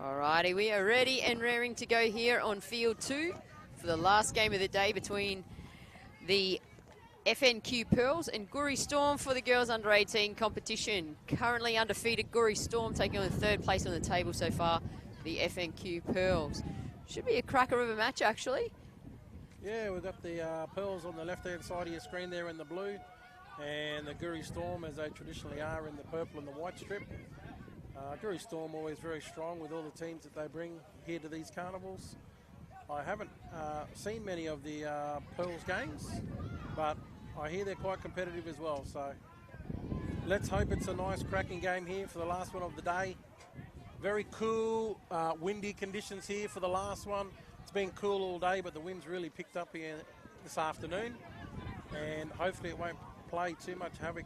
Alrighty, we are ready and raring to go here on field 2 for the last game of the day between the FNQ Pearls and Goori Storm for the girls under 18 competition. Currently undefeated Goori Storm taking on the 3rd place on the table so far, the FNQ Pearls. Should be a cracker of a match actually. Yeah, we've got the Pearls on the left-hand side of your screen there in the blue, and the Goori Storm, as they traditionally are, in the purple and the white strip. Goori Storm always very strong with all the teams that they bring here to these carnivals. I haven't seen many of the Pearls games, but I hear they're quite competitive as well. So let's hope it's a nice cracking game here for the last one of the day. Very cool, windy conditions here for the last one. It's been cool all day, but the wind's really picked up here this afternoon, and hopefully it won't play too much havoc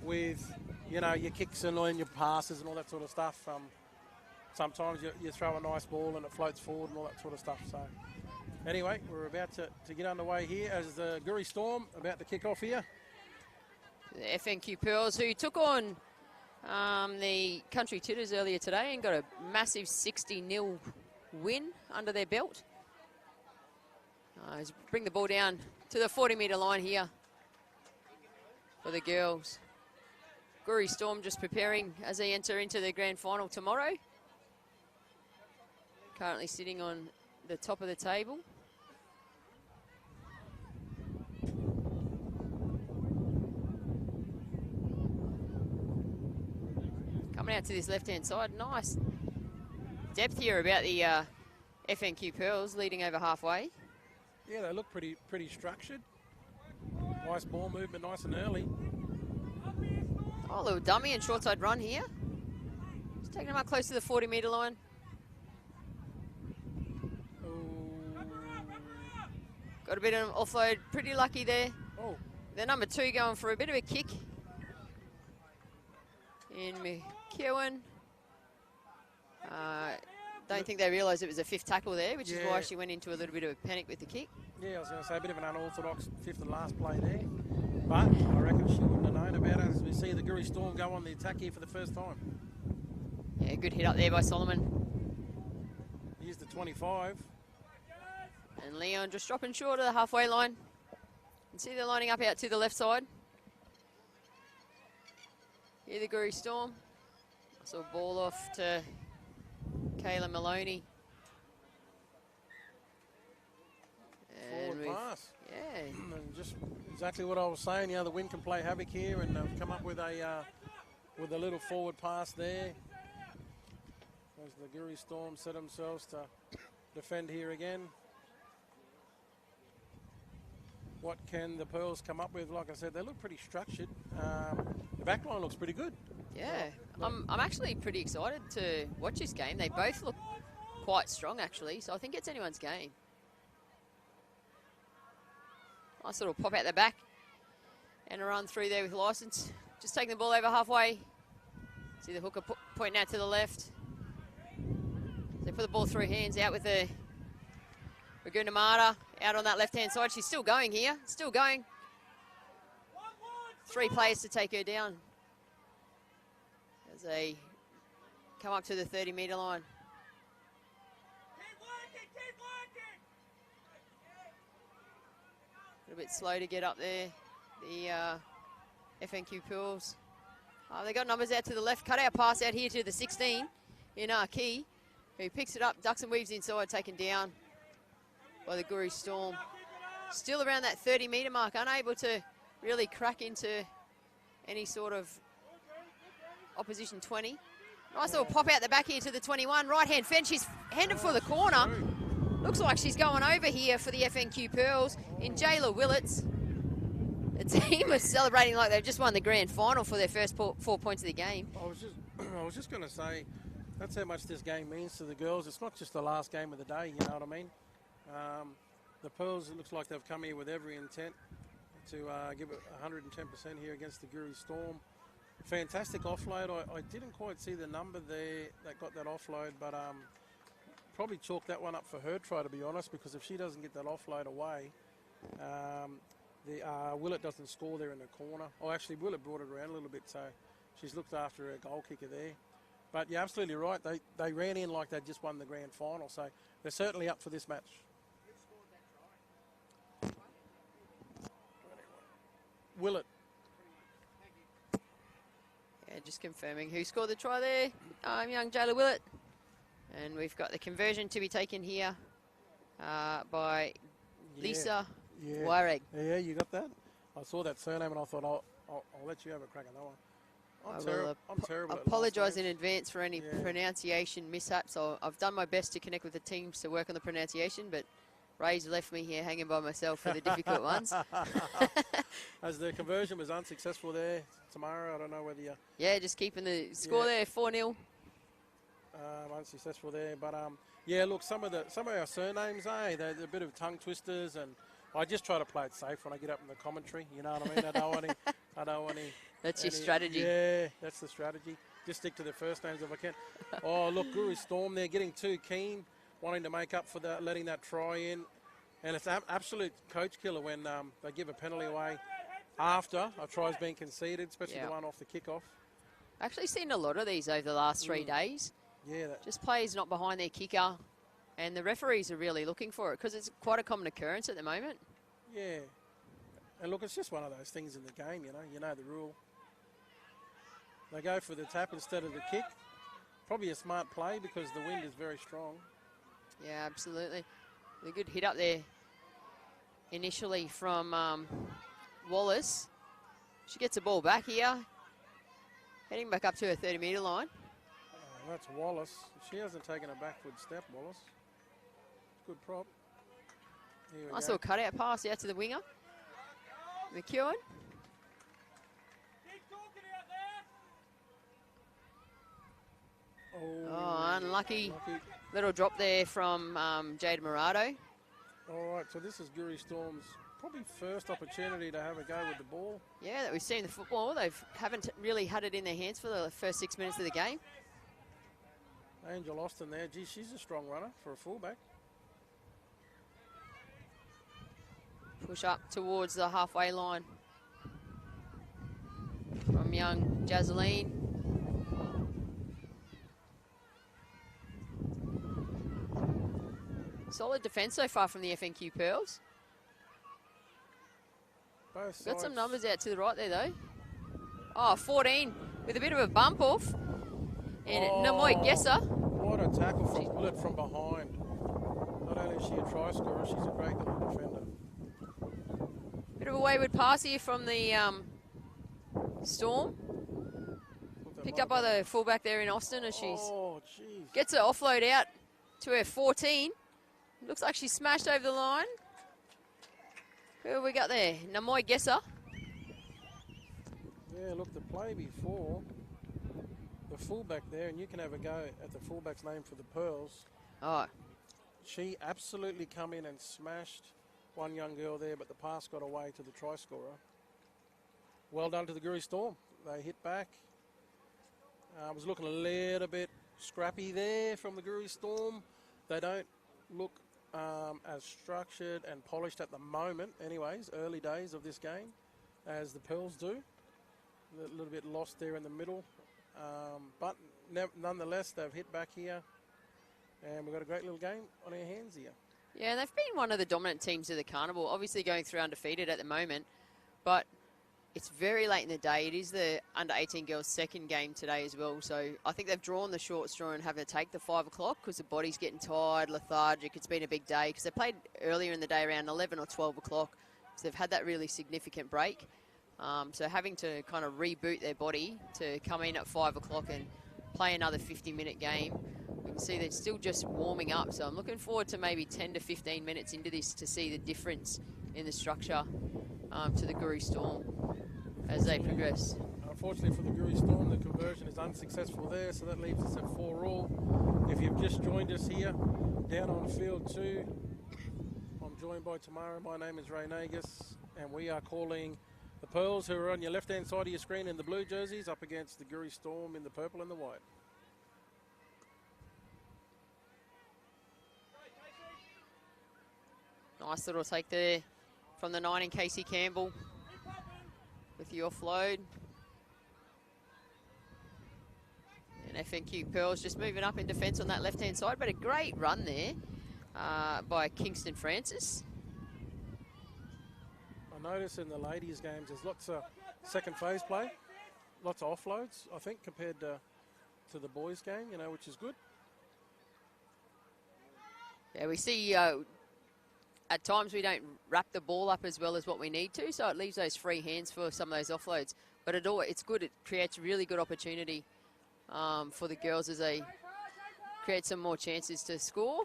with, you know, your kicks and your passes and all that sort of stuff. Sometimes you throw a nice ball and it floats forward and all that sort of stuff. So anyway, we're about to get underway here as the Goori Storm about to kick off here. The FNQ Pearls, who took on the Country Titters earlier today and got a massive 60-0 win under their belt. Let's bring the ball down to the 40-metre line here for the girls. Goori Storm just preparing as they enter into the grand final tomorrow. Currently sitting on the top of the table. Coming out to this left-hand side, nice depth here about the FNQ Pearls, leading over halfway. Yeah, they look pretty structured. Nice ball movement, nice and early. Oh, a little dummy and short side run here. Just taking them up close to the 40-metre line. Got a bit of an offload, pretty lucky there. Oh. The number 2 going for a bit of a kick. In McEwen. Don't think they realised it was a 5th tackle there, which is why she went into a little bit of a panic with the kick. Yeah, I was going to say a bit of an unorthodox 5th and last play there. But I reckon she wouldn't have known about it as we see the Goori Storm go on the attack here for the first time. Yeah, good hit up there by Solomon. Here's the 25. And Leon just dropping short of the halfway line. You can see they're lining up out to the left side. Here the Goori Storm. So ball off to Kayla Maloney. Forward pass. Yeah. And just exactly what I was saying. You know, the wind can play havoc here, and come up with a little forward pass there. As the Goori Storm set themselves to defend here again. What can the Pearls come up with? Like I said, they look pretty structured. The back line looks pretty good. Yeah, I'm actually pretty excited to watch this game. They both look quite strong, actually, so I think it's anyone's game. Nice little pop out the back and a run through there with license. Just taking the ball over halfway. See the hooker pointing out to the left. They put the ball through hands out with the Ragunamata out on that left-hand side. She's still going here, still going. 3 players to take her down as they come up to the 30-metre line. A little bit slow to get up there, the FNQ Pearls. They got numbers out to the left, cut out pass out here to the 16 in Key, who picks it up, ducks and weaves inside, taken down by the Goori Storm. Still around that 30-metre mark, unable to really crack into any sort of opposition 20. Nice little pop out the back here to the 21. Right-hand fence, she's headed for the corner. Looks like she's going over here for the FNQ Pearls in Jayla Willits. The team is celebrating like they've just won the grand final for their first 4 points of the game. I was just going to say, that's how much this game means to the girls. It's not just the last game of the day, you know what I mean? The Pearls, it looks like they've come here with every intent to give it 110% here against the Goori Storm. Fantastic offload. I didn't quite see the number there that got that offload, but probably chalk that one up for her try, to be honest, because if she doesn't get that offload away, Willett doesn't score there in the corner. Oh, actually, Willett brought it around a little bit, so she's looked after her goal kicker there. But you're absolutely right. They ran in like they just won the grand final, so they're certainly up for this match. Willett. Yeah, just confirming who scored the try there. Young Jayla Willett. And we've got the conversion to be taken here by Lisa Wyreg. Yeah, you got that? I saw that surname and I thought, I'll let you have a crack at that one. I'm terrible. I apologise in advance for any pronunciation mishaps. I've done my best to connect with the teams to work on the pronunciation, but Ray's left me here hanging by myself for the difficult ones. As the conversion was unsuccessful there, Tamara, I don't know whether you... Yeah, just keeping the score there, 4-0. Unsuccessful there, but yeah, look, some of our surnames, they're a bit of tongue twisters, and I just try to play it safe when I get up in the commentary. You know what I mean? I don't want any. That's your strategy. Yeah, that's the strategy. Just stick to the first names if I can. Oh, look, Goori Storm, they're getting too keen, wanting to make up for that, letting that try in, and it's an absolute coach killer when they give a penalty away after a try's been conceded, especially the one off the kickoff. Actually seen a lot of these over the last 3 days. Yeah. Just players not behind their kicker, and the referees are really looking for it because it's quite a common occurrence at the moment. Yeah. And look, it's just one of those things in the game, you know the rule. They go for the tap instead of the kick. Probably a smart play because the wind is very strong. Yeah, absolutely. A good hit up there initially from Wallace. She gets the ball back here. Heading back up to her 30-metre line. That's Wallace. She hasn't taken a backward step, Wallace. Good prop. Nice little cutout pass out to the winger. McEwen. Oh, unlucky. Little drop there from Jade Murado. All right, so this is Goori Storm's probably first opportunity to have a go with the ball. Yeah, that we've seen the football. They haven't really had it in their hands for the first 6 minutes of the game. Angel Austin there. Gee, she's a strong runner for a fullback. Push up towards the halfway line from young Jazzaline. Solid defence so far from the FNQ Pearls. Both sides. Got some numbers out to the right there, though. Oh, 14 with a bit of a bump off. And Namoy Gesser. What a tackle from Willett from behind. Not only is she a try scorer, she's a great little defender. Bit of a wayward pass here from the Storm. Picked up by the fullback there in Austin as she gets her offload out to her 14. Looks like she smashed over the line. Who have we got there? Namoy Gesser. Yeah, look, the play before, the fullback there, and you can have a go at the fullback's name for the Pearls. Oh. She absolutely come in and smashed one young girl there, but the pass got away to the try scorer. Well done to the Goori Storm. They hit back. I was looking a little bit scrappy there from the Goori Storm. They don't look as structured and polished at the moment, anyways, early days of this game, as the Pearls do. A little bit lost there in the middle. But nonetheless, they've hit back here. And we've got a great little game on our hands here. Yeah, they've been one of the dominant teams of the carnival, obviously going through undefeated at the moment. But it's very late in the day. It is the under-18 girls' second game today as well. So I think they've drawn the short straw and having to take the 5 o'clock because the body's getting tired, lethargic. It's been a big day because they played earlier in the day around 11 or 12 o'clock. So they've had that really significant break. So having to kind of reboot their body to come in at 5 o'clock and play another 50-minute game. We can see they're still just warming up. So I'm looking forward to maybe 10 to 15 minutes into this to see the difference in the structure to the Goori Storm as they progress. Unfortunately for the Goori Storm, the conversion is unsuccessful there, so that leaves us at 4-all. If you've just joined us here, down on field 2, I'm joined by Tamara. My name is Ray Nagus, and we are calling the Pearls, who are on your left-hand side of your screen in the blue jerseys, up against the Goori Storm in the purple and the white. Nice little take there from the 9 in Casey Campbell with the offload. And FNQ Pearls just moving up in defence on that left-hand side, but a great run there by Kingston Francis. I notice in the ladies' games there's lots of second phase play, lots of offloads, I think, compared to the boys' game, you know, which is good. Yeah, we see at times we don't wrap the ball up as well as what we need to, so it leaves those free hands for some of those offloads. But it's good. It creates a really good opportunity for the girls as they create some more chances to score.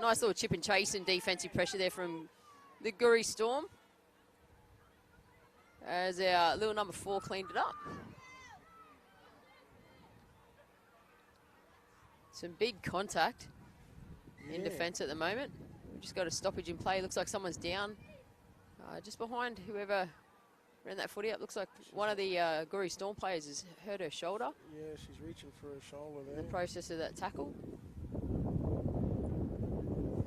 Nice little chip and chase and defensive pressure there from the Goori Storm as our little number 4 cleaned it up. Some big contact in defence at the moment. We've just got a stoppage in play. Looks like someone's down just behind whoever ran that footy up. Looks like one of the Goori Storm players has hurt her shoulder. Yeah, she's reaching for her shoulder there. In the process of that tackle.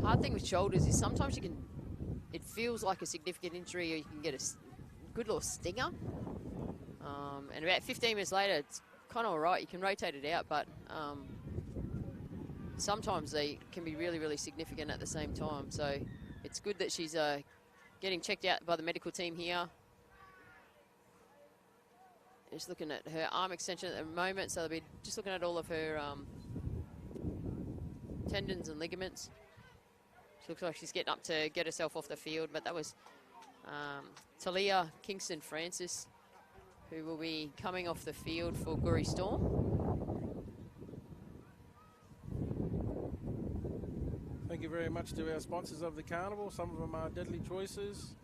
Hard thing with shoulders is sometimes it feels like a significant injury, or you can get a good little stinger. And about 15 minutes later, it's kind of all right. You can rotate it out, but sometimes they can be really, really significant at the same time. So it's good that she's getting checked out by the medical team here. Just looking at her arm extension at the moment, so they'll be just looking at all of her tendons and ligaments. She looks like she's getting up to get herself off the field, but that was Talia Kingston Francis, who will be coming off the field for Goori Storm. Thank you very much to our sponsors of the carnival. Some of them are Deadly Choices,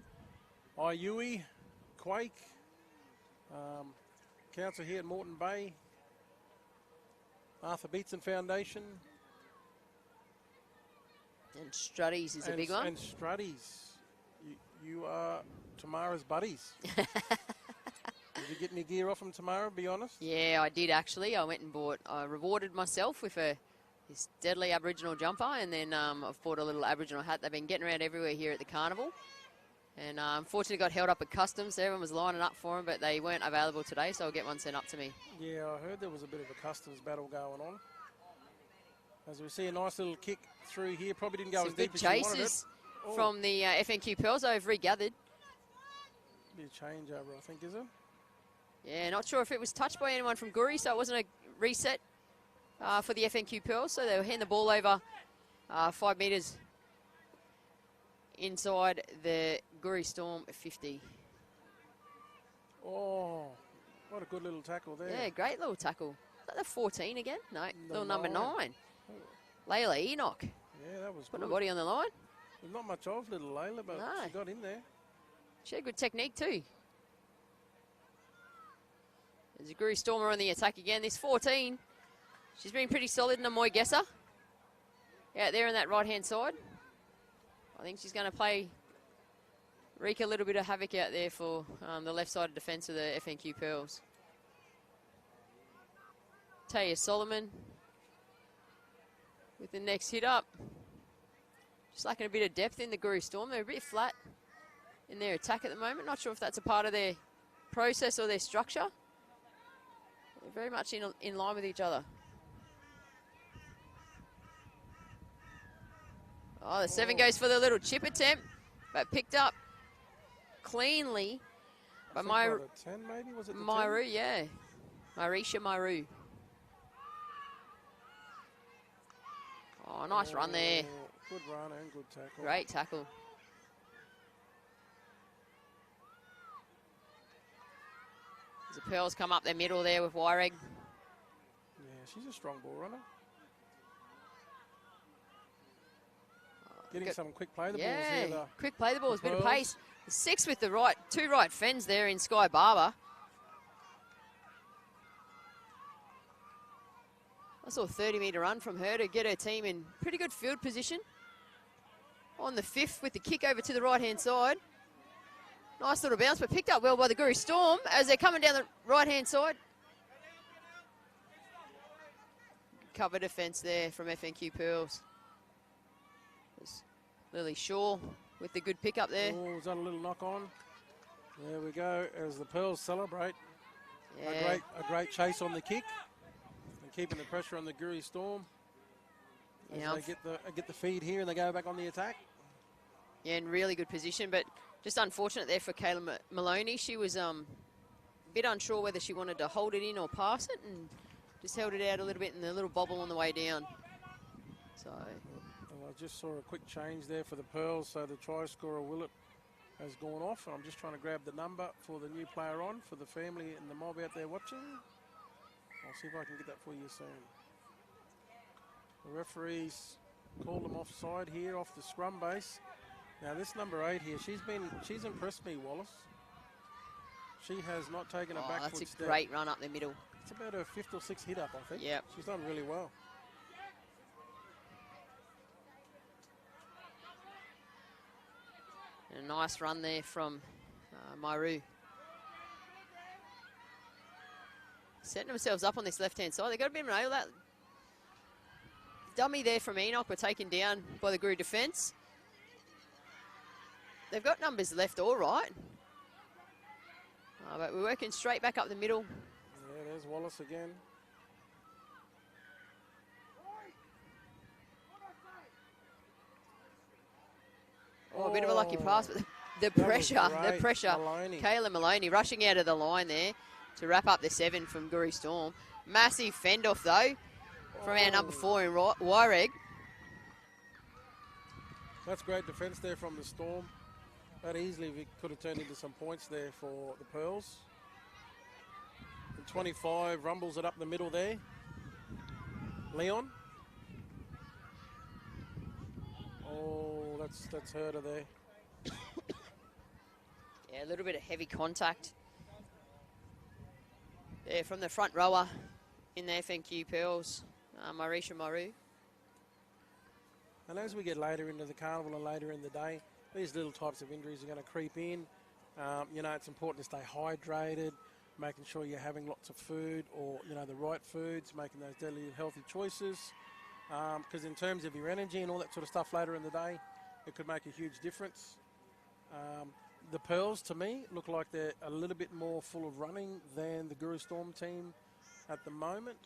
IUE, Quake, Council here at Moreton Bay, Arthur Beetson Foundation. And Struddies is a big one. And Struddies. You are Tamara's buddies. Did you get any gear off them, Tamara, be honest? Yeah, I did actually. I went and I rewarded myself with this deadly Aboriginal jumper, and then I've bought a little Aboriginal hat. They've been getting around everywhere here at the carnival. And unfortunately got held up at customs. Everyone was lining up for them, but they weren't available today, so I'll get one sent up to me. Yeah, I heard there was a bit of a customs battle going on. As we see a nice little kick through here. Probably didn't go as deep as you wanted it. Some good chases from the FNQ Pearls. They've regathered. Bit of changeover, I think, is it? Yeah, not sure if it was touched by anyone from Goori, so it wasn't a reset for the FNQ Pearls. So they were handing the ball over 5 metres inside the Goori Storm 50. Oh, what a good little tackle there. Yeah, great little tackle. Is that the 14 again? No, little number 9. Layla Enoch. Yeah, that was putting a body on the line. There's not much of little Layla, but she got in there. She had good technique too. There's a Goori Stormer on the attack again. This 14, she's been pretty solid in a Moy Gesser. Out there on that right-hand side. I think she's going to wreak a little bit of havoc out there for the left side of defence of the FNQ Pearls. Taya Solomon with the next hit up. Just lacking a bit of depth in the Goori Storm. They're a bit flat in their attack at the moment. Not sure if that's a part of their process or their structure. They're very much in line with each other. Oh, the 7 goes for the little chip attempt, but picked up cleanly by 10 maybe, was it the Myru, yeah. Marisha Myru. Oh, nice run there. Good run and good tackle. Great tackle. As the Pearls come up their middle there with Wyreg. Yeah, she's a strong ball runner. Getting some quick play the balls here. Yeah, quick play the balls, bit of pace. The 6 with the two right fens there in Sky Barber. I saw a 30-metre run from her to get her team in pretty good field position. On the 5th with the kick over to the right-hand side. Nice little bounce, but picked up well by the Goori Storm as they're coming down the right-hand side. Cover defence there from FNQ Pearls. There's Lily Shaw with the good pick up there. Oh, is that a little knock on? There we go as the Pearls celebrate. Yeah. A great chase on the kick and keeping the pressure on the Goori Storm. Yeah, As they get the feed here and they go back on the attack. yeah, in really good position, but just unfortunate there for Kayla Maloney. She was a bit unsure whether she wanted to hold it in or pass it, and just held it out a little bit in the little bobble on the way down. So. Well, I just saw a quick change there for the Pearls, so the try scorer Willett has gone off. I'm just trying to grab the number for the new player on for the family and the mob out there watching. I'll see if I can get that for you soon. The referees called them offside here off the scrum base. Now this number 8 here, she's impressed me, Wallace. She has not taken a backward step. That's a great run up the middle. It's about her 5th or 6th hit up, I think. Yep. She's done really well. And a nice run there from Mairu. Setting themselves up on this left-hand side. They've got a bit of an ale. That dummy there from Enoch were taken down by the Goori defence. They've got numbers left all right. But we're working straight back up the middle. Yeah, there's Wallace again. Oh, a bit of a lucky pass, but the pressure. Maloney. Kayla Maloney rushing out of the line there to wrap up the 7 from Goori Storm. Massive fend off though from our number 4 in Wyreg. That's great defence there from the Storm. That easily could have turned into some points there for the Pearls. And 25 rumbles it up the middle there. Leon. Oh, that's hurt her there. Yeah, a little bit of heavy contact there from the front rower in the FNQ Pearls, Marisha Maru. And as we get later into the carnival and later in the day, these little types of injuries are going to creep in. You know, it's important to stay hydrated, making sure you're having lots of food or, you know, the right foods, making those daily healthy choices. Because in terms of your energy and all that sort of stuff later in the day, it could make a huge difference. The Pearls, to me, look like they're a little bit more full of running than the Goori Storm team at the moment.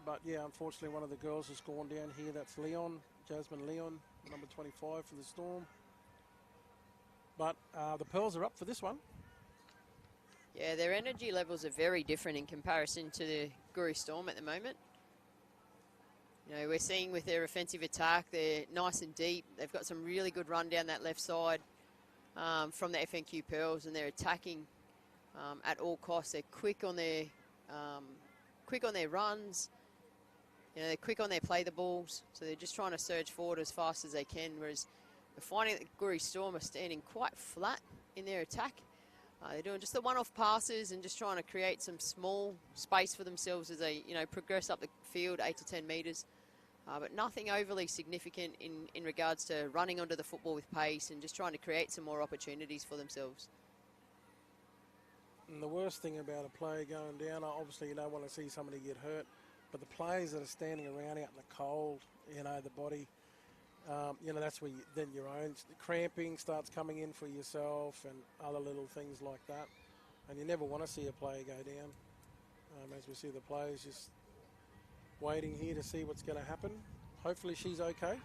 But, yeah, unfortunately, one of the girls has gone down here. That's Leon, Jasmine Leon, number 25 for the Storm. But the Pearls are up for this one. Yeah, their energy levels are very different in comparison to the Goori Storm at the moment. You know, we're seeing with their offensive attack, they're nice and deep. They've got some really good run down that left side from the FNQ Pearls, and they're attacking at all costs. They're quick on their runs. You know, they're quick on their play the balls, so they're just trying to surge forward as fast as they can, whereas we're finding that Goori Storm are standing quite flat in their attack. They're doing just the one-off passes and just trying to create some small space for themselves as they, you know, progress up the field 8 to 10 metres. But nothing overly significant in regards to running onto the football with pace and just trying to create some more opportunities for themselves. And the worst thing about a player going down, obviously you don't want to see somebody get hurt, but the players that are standing around out in the cold, you know, the body, you know, that's where then your own cramping starts coming in for yourself and other little things like that. And you never want to see a player go down. As we see the players just waiting here to see what's going to happen. Hopefully she's okay.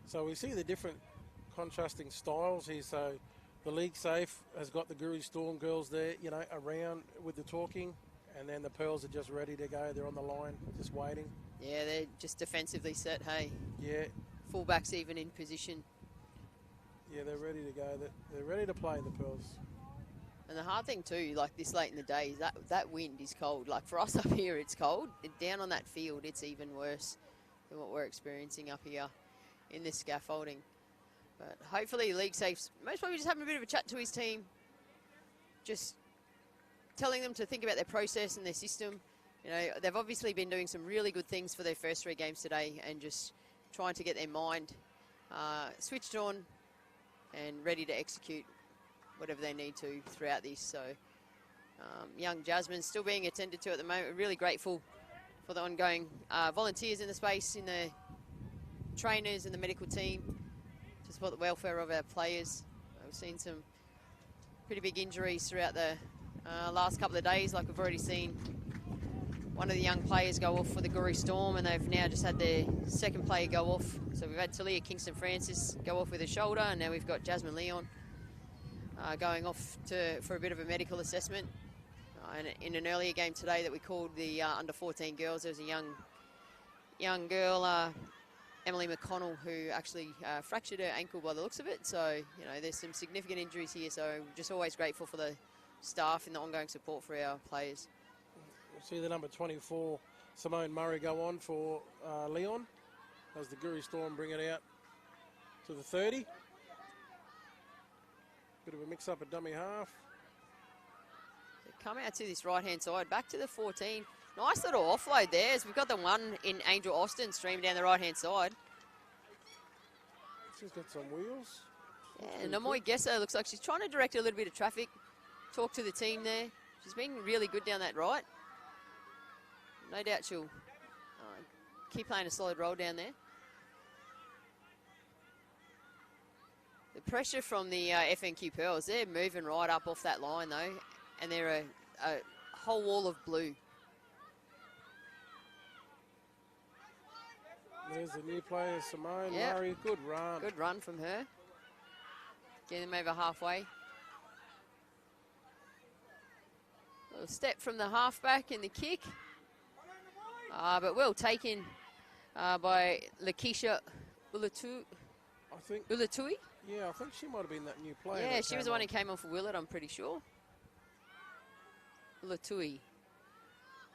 So we see the different contrasting styles here. So the League Safe has got the Goori Storm girls there, you know, around with the talking, and then the Pearls are just ready to go. They're on the line, just waiting. Yeah, they're just defensively set, hey? Yeah. Fullbacks even in position. Yeah, they're ready to go. They're ready to play, the Pearls. And the hard thing too, like this late in the day, is that wind is cold. Like for us up here, it's cold. Down on that field, it's even worse than what we're experiencing up here in this scaffolding. But hopefully League Safe's most probably just having a bit of a chat to his team. Just telling them to think about their process and their system. You know, they've obviously been doing some really good things for their first 3 games today and just trying to get their mind switched on and ready to execute whatever they need to throughout this. So young Jasmine still being attended to at the moment. We're really grateful for the ongoing volunteers in the space, in the trainers and the medical team to support the welfare of our players. We've seen some pretty big injuries throughout the last couple of days. Like we've already seen one of the young players go off for the Goori Storm, and they've now just had their second player go off. So we've had Talia Kingston-Francis go off with a shoulder, and now we've got Jasmine Leon going off for a bit of a medical assessment. And in an earlier game today that we called the under-14 girls, there was a young girl, Emily McConnell, who actually fractured her ankle by the looks of it. So, you know, there's some significant injuries here. So just always grateful for the staff and the ongoing support for our players. See the number 24, Simone Murray, go on for Leon as the Goori Storm bring it out to the 30. Bit of a mix-up at dummy half. They come out to this right-hand side, back to the 14. Nice little offload there as we've got the one in Angel Austin streaming down the right-hand side. She's got some wheels. Yeah, and Namoy Gesser looks like she's trying to direct a little bit of traffic, talk to the team there. She's been really good down that right. No doubt she'll keep playing a solid role down there. The pressure from the FNQ Pearls, they're moving right up off that line though, and they're a whole wall of blue. There's the new player, Simone Murray. Good run. Good run from her. Getting them over halfway. Little step from the halfback in the kick. But well taken by Lakeisha Ulatui. Yeah, I think she might have been that new player. Yeah, she was the one who came on for Willett, I'm pretty sure. Ulatui.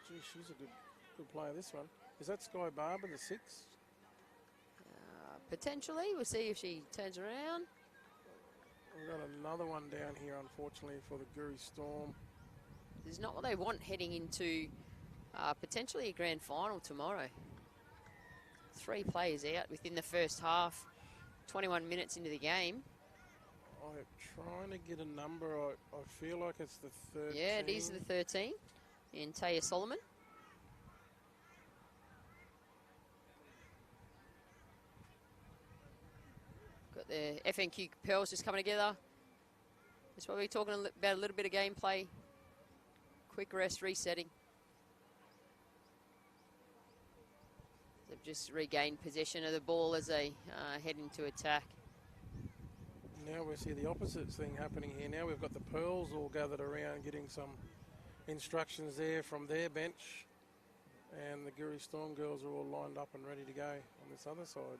Gee, she's a good player, this one. Is that Sky Barber, the 6? Potentially. We'll see if she turns around. We've got another one down here, unfortunately, for the Goori Storm. This is not what they want heading into potentially a grand final tomorrow. 3 players out within the first half, 21 minutes into the game. I'm trying to get a number. I feel like it's the 13. Yeah, it is the 13 in Taya Solomon. Got the FNQ Pearls just coming together. That's what we're talking about, a little bit of gameplay. Quick rest, resetting. They've just regained possession of the ball as they head into attack. Now we see the opposite thing happening here. Now we've got the Pearls all gathered around getting some instructions there from their bench. And the Goori Storm girls are all lined up and ready to go on this other side.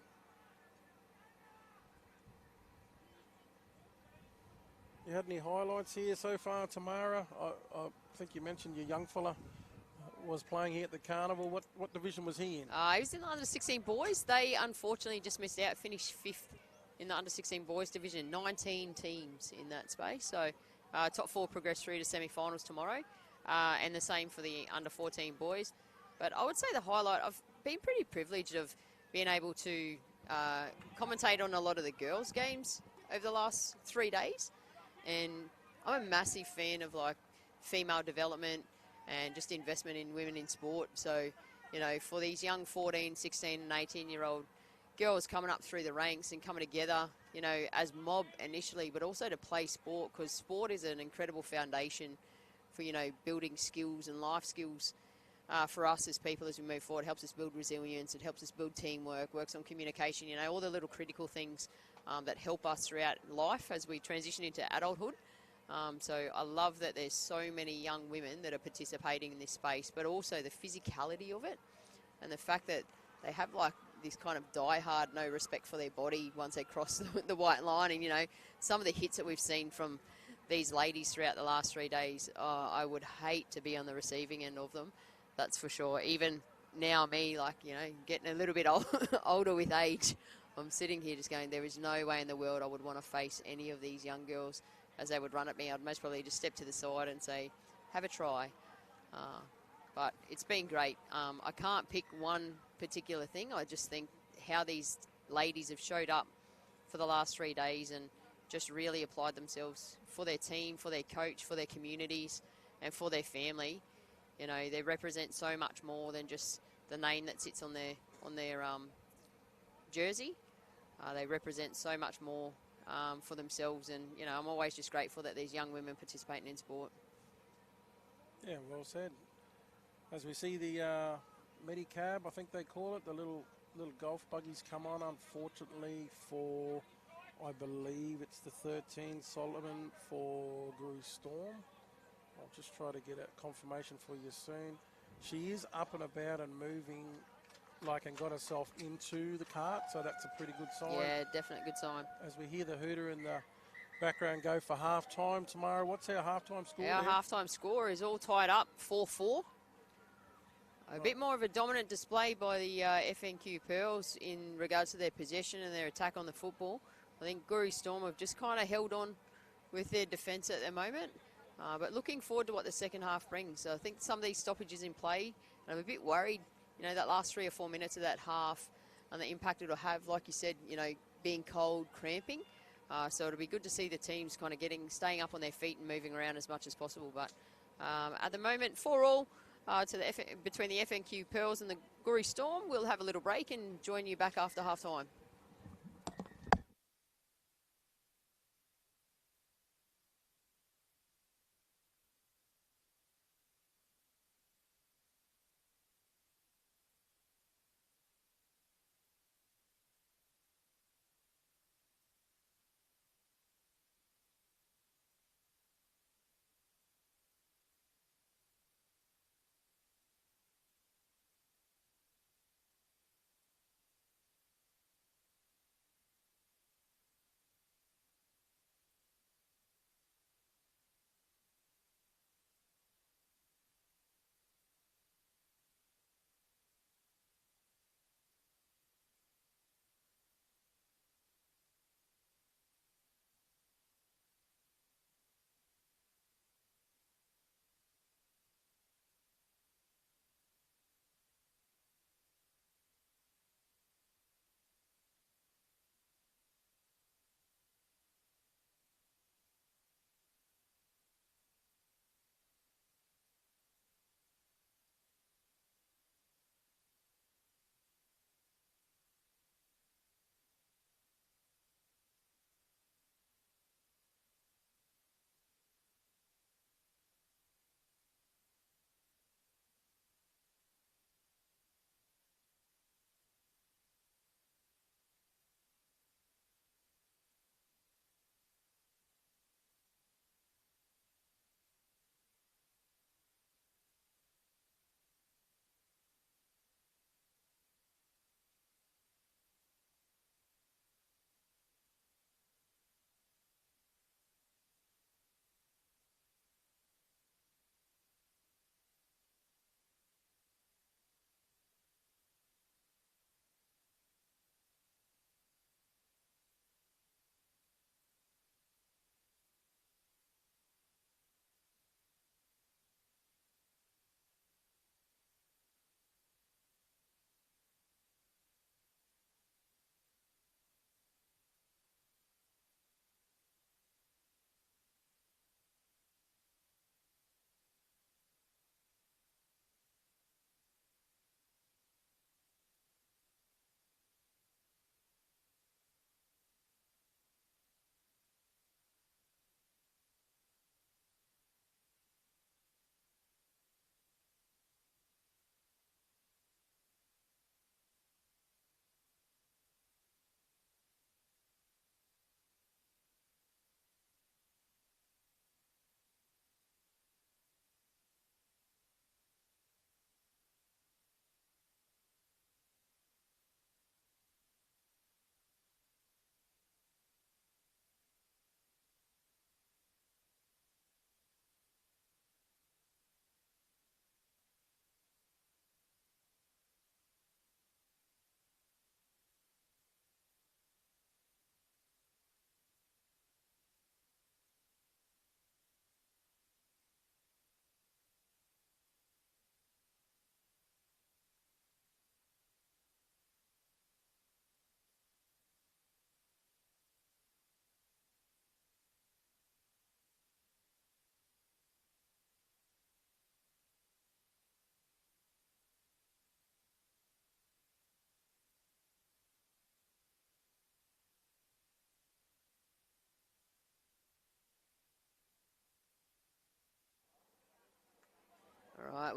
You had any highlights here so far, Tamara? I think you mentioned your young fella was playing here at the carnival. What division was he in? He was in the under-16 boys. They unfortunately just missed out, finished 5th in the under-16 boys division. 19 teams in that space. So top 4 progress through to semi-finals tomorrow. And the same for the under-14 boys. But I would say the highlight, I've been pretty privileged of being able to commentate on a lot of the girls' games over the last 3 days. And I'm a massive fan of like female development and just investment in women in sport. So, you know, for these young 14, 16 and 18-year-old girls coming up through the ranks and coming together, you know, as mob initially, but also to play sport, because sport is an incredible foundation for, you know, building skills and life skills for us as people as we move forward. It helps us build resilience. It helps us build teamwork, works on communication, you know, all the little critical things that help us throughout life as we transition into adulthood. So I love that there's so many young women that are participating in this space, but also the physicality of it and the fact that they have like this kind of die-hard, no respect for their body once they cross the white line. And, you know, some of the hits that we've seen from these ladies throughout the last 3 days, I would hate to be on the receiving end of them. That's for sure. Even now me, like, you know, getting a little bit older with age, I'm sitting here just going, there is no way in the world I would want to face any of these young girls as they would run at me. I'd most probably just step to the side and say, have a try. But it's been great. I can't pick one particular thing. I just think how these ladies have showed up for the last 3 days and just really applied themselves for their team, for their coach, for their communities, and for their family. You know, they represent so much more than just the name that sits on their jersey. They represent so much more for themselves. And, you know, I'm always just grateful that these young women participating in sport. Yeah, well said. As we see the Medicab, I think they call it, the little golf buggies come on, unfortunately, for, I believe it's the 13 Solomon for Goori Storm. I'll just try to get a confirmation for you soon. She is up and about and moving, like, and got herself into the cart, so that's a pretty good sign. Yeah, definite good sign. As we hear the hooter in the background go for half-time tomorrow. What's our half-time score Our there? half-time score is all tied up, 4-4. A bit more of a dominant display by the FNQ Pearls in regards to their possession and their attack on the football. I think Goori Storm have just kind of held on with their defence at the moment. But looking forward to what the second half brings. So I think some of these stoppages in play, and I'm a bit worried, you know, that last 3 or 4 minutes of that half and the impact it'll have, like you said, you know, being cold, cramping. So it'll be good to see the teams kind of staying up on their feet and moving around as much as possible. But at the moment, 4-all. Between the FNQ Pearls and the Goori Storm. We'll have a little break and join you back after half time.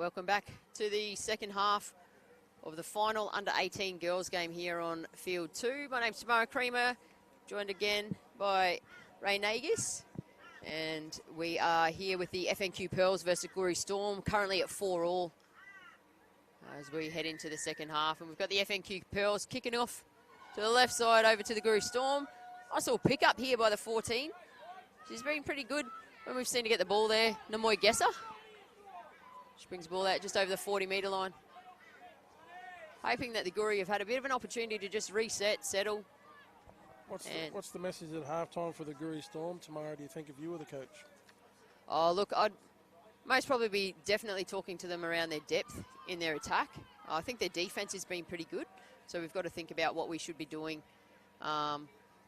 welcome back to the second half of the final under-18 girls game here on Field 2. My name's Tamara Creamer, joined again by Ray Nagis. And we are here with the FNQ Pearls versus Goori Storm, currently at 4-all as we head into the second half. And we've got the FNQ Pearls kicking off to the left side over to the Goori Storm. Nice little pick-up here by the 14. She's been pretty good when we've seen her get the ball there. Namoy Gesser. She brings the ball out just over the 40-metre line. Hoping that the Goori have had a bit of an opportunity to just reset, settle. What's the message at halftime for the Goori Storm tomorrow, do you think, if you were the coach? Oh, look, I'd most probably be definitely talking to them around their depth in their attack. I think their defence has been pretty good, so we've got to think about what we should be doing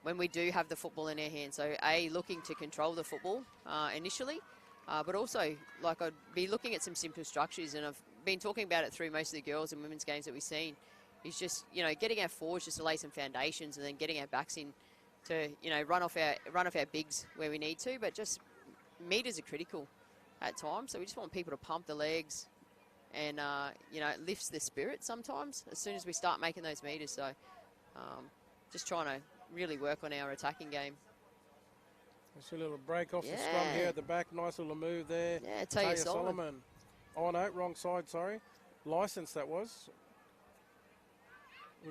when we do have the football in our hands. So, A, looking to control the football initially, but also, like, I'd be looking at some simple structures, and I've been talking about it through most of the girls and women's games that we've seen, is just, you know, getting our forwards just to lay some foundations and then getting our backs in to, you know, run off our bigs where we need to, but just meters are critical at times, so we just want people to pump the legs and, you know, it lifts the spirit sometimes as soon as we start making those meters. So just trying to really work on our attacking game. It's a little break off the scrum here at the back. Nice little move there. Yeah, Taya Solomon. Oh, no, wrong side, sorry. License that was.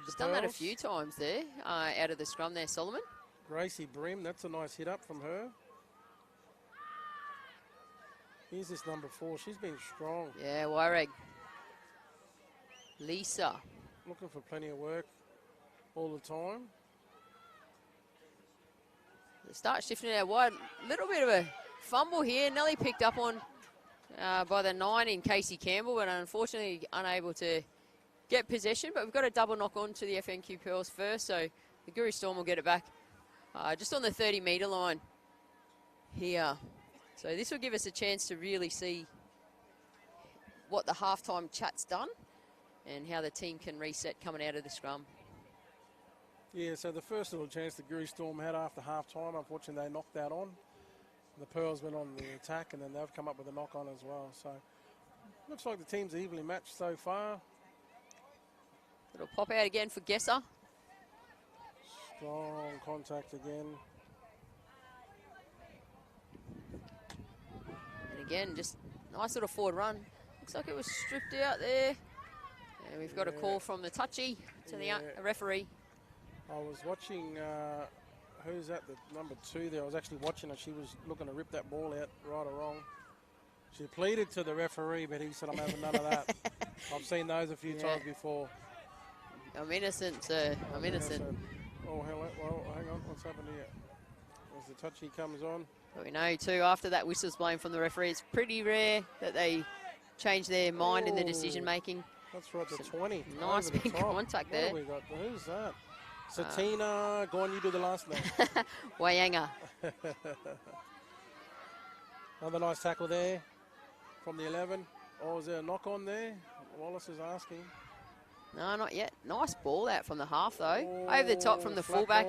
She's done that a few times there, out of the scrum there, Solomon. Gracie Brim, that's a nice hit up from her. Here's this number 4. She's been strong. Yeah, Waireg. Lisa. Looking for plenty of work all the time. They start shifting it out wide. Little bit of a fumble here. Nelly picked up on by the 9 in Casey Campbell, but unfortunately unable to get possession. But we've got a double knock on to the FNQ Pearls first, so the Goori Storm will get it back just on the 30-metre line here. So this will give us a chance to really see what the halftime chat's done and how the team can reset coming out of the scrum. Yeah, so the first little chance the Goori Storm had after half-time, unfortunately they knocked that on. The Pearls went on the attack, and then they've come up with a knock-on as well. So looks like the teams are evenly matched so far. It'll pop out again for Gesser. Strong contact again. And again, just nice little forward run. Looks like it was stripped out there. And we've got a call from the touchy to the referee. I was watching, who's that, the number 2 there? I was actually watching her. She was looking to rip that ball out, right or wrong. She pleaded to the referee, but he said, I'm having none of that. I've seen those a few times before. I'm innocent, sir. I'm innocent. Oh, hello. Well, hang on. What's happened here? As the touchy comes on. But we know, too, after that whistle's blown from the referee, it's pretty rare that they change their mind in the decision-making. That's right, the 20. Nice big contact there. What have we got? Who's that? Satina, go on, you do the last name. Wayanga. Another nice tackle there from the 11. Oh, is there a knock on there? Wallace is asking. No, not yet. Nice ball out from the half, though. Over the top from the fullback.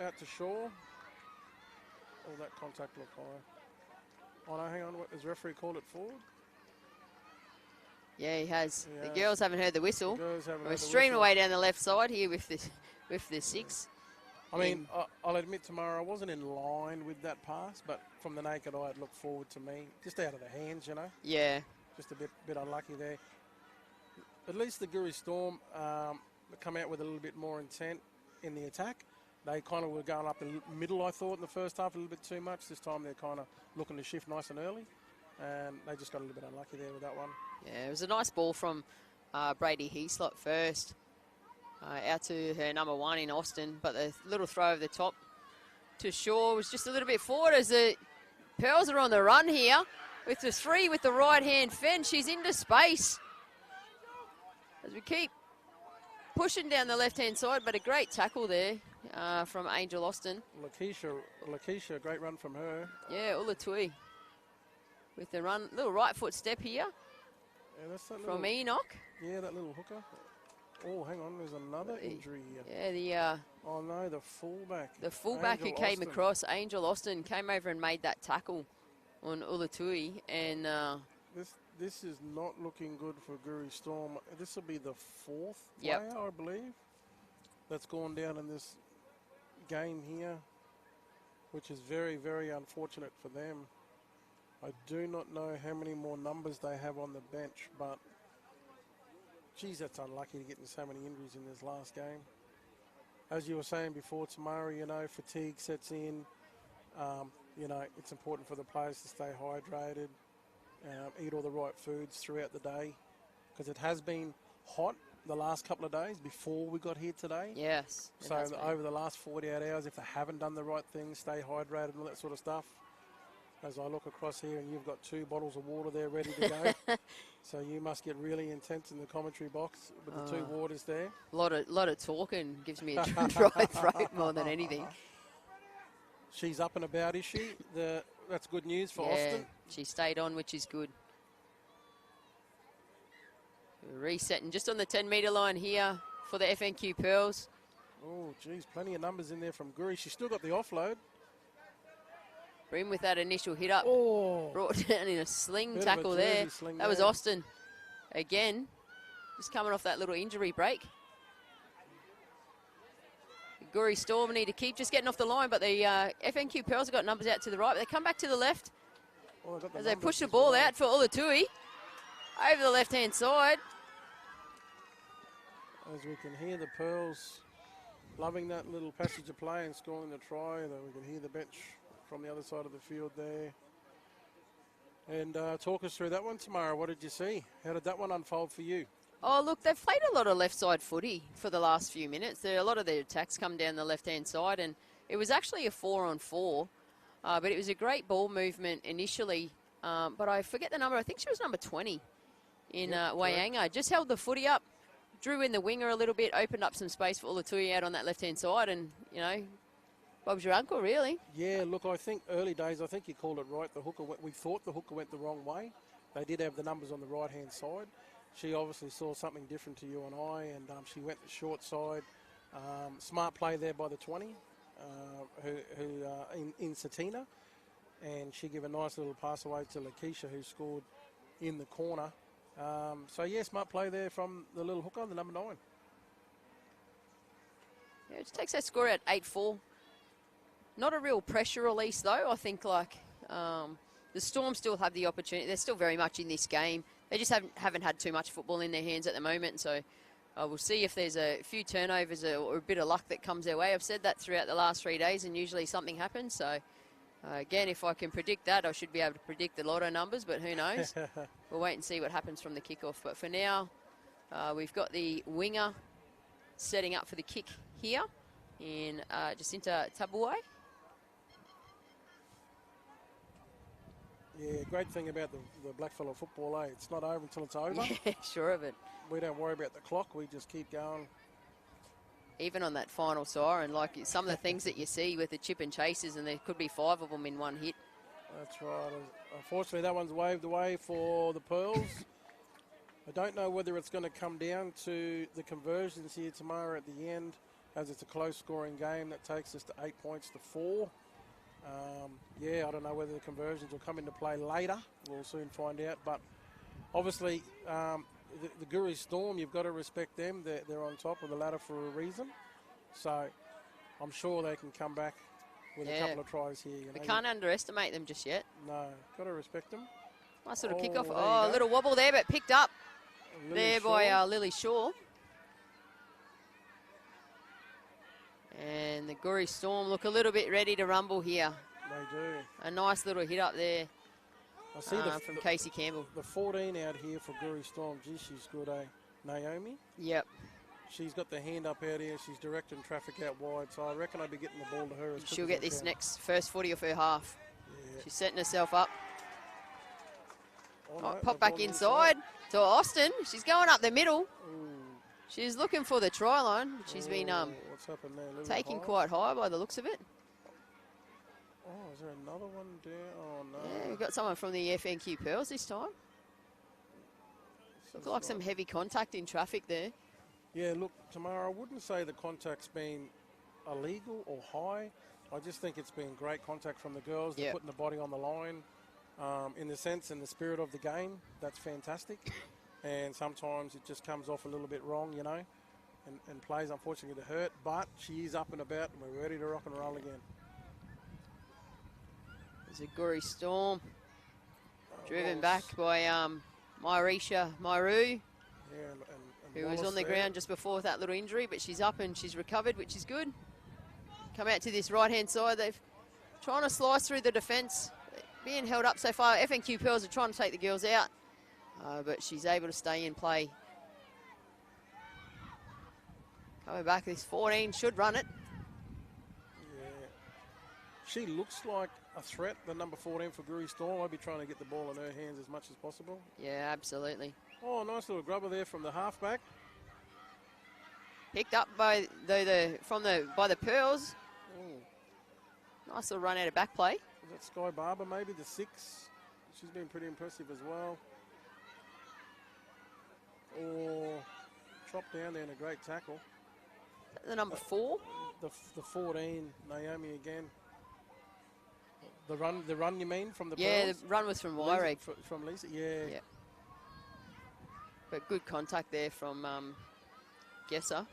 Out to Shaw. Oh, that contact looked high. Oh, no, hang on. Has referee called it forward? Yeah, he has. The girls haven't heard the whistle. We're streaming away down the left side here with the 6. I mean, I'll admit tomorrow I wasn't in line with that pass, but from the naked eye, it looked forward to me. Just out of the hands, you know. Yeah. Just a bit unlucky there. At least the Goori Storm come out with a little bit more intent in the attack. They kind of were going up the middle, I thought, in the first half a little bit too much. This time they're kind of looking to shift nice and early, and they just got a little bit unlucky there with that one. Yeah, it was a nice ball from Brady Heaslott first, out to her number 1 in Austin, but the little throw over the top to Shaw was just a little bit forward as the Pearls are on the run here with the 3 with the right-hand fend. She's into space as we keep pushing down the left-hand side, but a great tackle there from Angel Austin. Lakeisha, great run from her. Yeah, Ulatui with the run, little right foot step here from Enoch. Yeah, that little hooker. Oh, hang on, there's another injury here. Yeah, oh no, the fullback. The fullback who came across, Angel Austin, came over and made that tackle on Ulatui, and this is not looking good for Goori Storm. This will be the fourth Yep. player, I believe, that's gone down in this game here, which is very, very unfortunate for them. I do not know how many more numbers they have on the bench, but geez, that's unlucky to get in so many injuries in this last game. As you were saying before, Tamara, you know, fatigue sets in. You know, it's important for the players to stay hydrated, eat all the right foods throughout the day, because it has been hot the last couple of days before we got here today. Yes. So over the last 48 hours, if they haven't done the right thing, stay hydrated and all that sort of stuff. As I look across here, and you've got 2 bottles of water there ready to go. So you must get really intense in the commentary box with the 2 waters there. A lot of talking gives me a dry throat more than anything. She's up and about, is she? That's good news for Yeah, Austin. she stayed on, which is good. Resetting just on the 10-metre line here for the FNQ Pearls. Oh, geez, plenty of numbers in there from Goori. She's still got the offload. Brim with that initial hit up. Oh, Brought down in a sling bit of a tackle there. jersey sling That was there. Austin. Again, just coming off that little injury break. Goori Storm need to keep just getting off the line, but the FNQ Pearls have got numbers out to the right. But they come back to the left Oh, they've got the as they numbers push the as ball well. out for Ulatui. Over the left-hand side. As we can hear the Pearls loving that little passage of play and scoring the try. Though we can hear the bench from the other side of the field there. And talk us through that one, Tamara. What did you see? How did that one unfold for you? Oh, look, they've played a lot of left-side footy for the last few minutes. A lot of their attacks come down the left-hand side, and it was actually a 4-on-4, but it was a great ball movement initially. But I forget the number. I think she was number 20 in Wayanga. Just held the footy up, drew in the winger a little bit, opened up some space for Ulatui out on that left-hand side, and, you know, Bob's your uncle, really. Yeah, look, I think early days, I think you called it right. The hooker we thought the hooker went the wrong way. They did have the numbers on the right-hand side. She obviously saw something different to you and I, and she went the short side. Smart play there by the 20, in Satina. And she gave a nice little pass away to Lakeisha, who scored in the corner. So, yeah, smart play there from the little hooker, the number 9. Yeah, it takes that score at 8-4. Not a real pressure release, though. I think, like, the Storm still have the opportunity. They're still very much in this game. They just haven't had too much football in their hands at the moment. So we'll see if there's a few turnovers or a bit of luck that comes their way. I've said that throughout the last 3 days, and usually something happens. So, again, if I can predict that, I should be able to predict the lotto numbers, but who knows? We'll wait and see what happens from the kickoff. But for now, we've got the winger setting up for the kick here in Jacinta Tabuai. Yeah, great thing about the blackfellow football, it's not over until it's over. Yeah, sure of it. We don't worry about the clock, we just keep going. Even on that final siren, like some of the things that you see with the chip and chases, and there could be 5 of them in one hit. That's right. Unfortunately, that one's waved away for the Pearls. I don't know whether it's going to come down to the conversions here tomorrow at the end, as it's a close-scoring game that takes us to 8 points to 4. Yeah, I don't know whether the conversions will come into play later. We'll soon find out. But obviously, the Goori Storm, you've got to respect them. They're on top of the ladder for a reason. So I'm sure they can come back with a couple of tries here. We can't underestimate them just yet. No, got to respect them. Nice little kickoff. there you Oh, a go. little wobble there, but picked up Lily there Shaw. by Lily Shaw. And the Goori Storm look a little bit ready to rumble here. They do. A nice little hit up there I see from Casey Campbell. the 14 out here for Goori Storm. Gee, she's good, eh? Naomi. Yep. She's got the hand up out here. She's directing traffic out wide. So I reckon I'll be getting the ball to her as quick She'll as get I this can. next first footy of her half. Yeah. She's setting herself up. Oh, Oh, no, pop they've back gone inside to Austin. She's going up the middle. Ooh. She's looking for the try line. She's been What's happened there? A little taking high? quite high by the looks of it. Oh, is there another one down? Oh, no. Yeah, we've got someone from the FNQ Pearls this time. This Look is like not- some heavy contact in traffic there. Yeah, look, Tamara, I wouldn't say the contact's been illegal or high. I just think it's been great contact from the girls. They're Yep. putting the body on the line. in the sense and the spirit of the game. That's fantastic. And sometimes it just comes off a little bit wrong, you know, and plays unfortunately to hurt. But she is up and about, and we're ready to rock and roll again. There's a Goori Storm driven back by Myrisha Myru, who was on the ground just before with that little injury, but she's up and she's recovered, which is good. Come out to this right-hand side. They've trying to slice through the defence, being held up so far. FNQ Pearls are trying to take the girls out, but she's able to stay in play. Coming back, this 14 should run it. Yeah. She looks like a threat, the number 14 for Goori Storm. I'll be trying to get the ball in her hands as much as possible. Yeah, absolutely. Oh, nice little grubber there from the halfback. Picked up by by the Pearls. Ooh. Nice little run out of back play. Is that Sky Barber maybe, the 6? She's been pretty impressive as well. Or chopped down there in a great tackle. The number 4? The 14, Naomi again. The run you mean, from the Yeah, Pearls? the run was from Wyreg. From Lisa, yeah. Yeah. But good contact there from Gesser.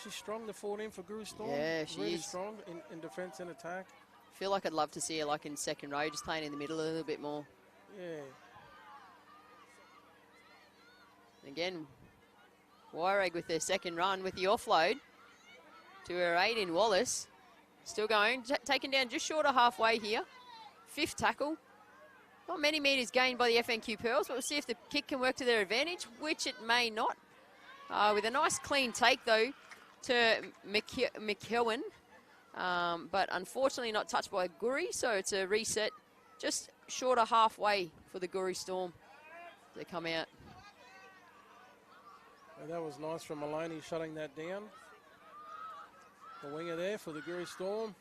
She's strong, the 14 for Goori Storm. Yeah, she really is. Strong in defence and attack. Feel like I'd love to see her like in second row, just playing in the middle a little bit more. Yeah. Again, Wyreg with their second run with the offload to her 8 in Wallace. Still going, taken down just short of halfway here. 5th tackle. Not many metres gained by the FNQ Pearls, but we'll see if the kick can work to their advantage, which it may not. With a nice clean take, though, to McKeown. But unfortunately not touched by Goori, so it's a reset just short of halfway for the Goori Storm. They come out. And that was nice from Maloney shutting that down. The winger there for the Goori Storm.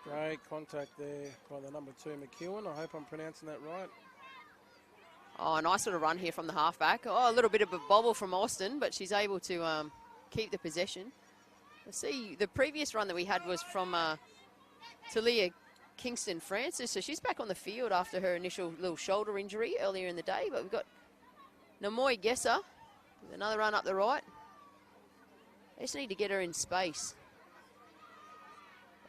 Great contact there by the number 2, McEwen. I hope I'm pronouncing that right. Oh, nice little run here from the halfback. Oh, a little bit of a bobble from Austin, but she's able to keep the possession. Let's see, the previous run that we had was from Talia Kingston Francis, so she's back on the field after her initial little shoulder injury earlier in the day, but we've got Namoy Gesser with another run up the right. They just need to get her in space.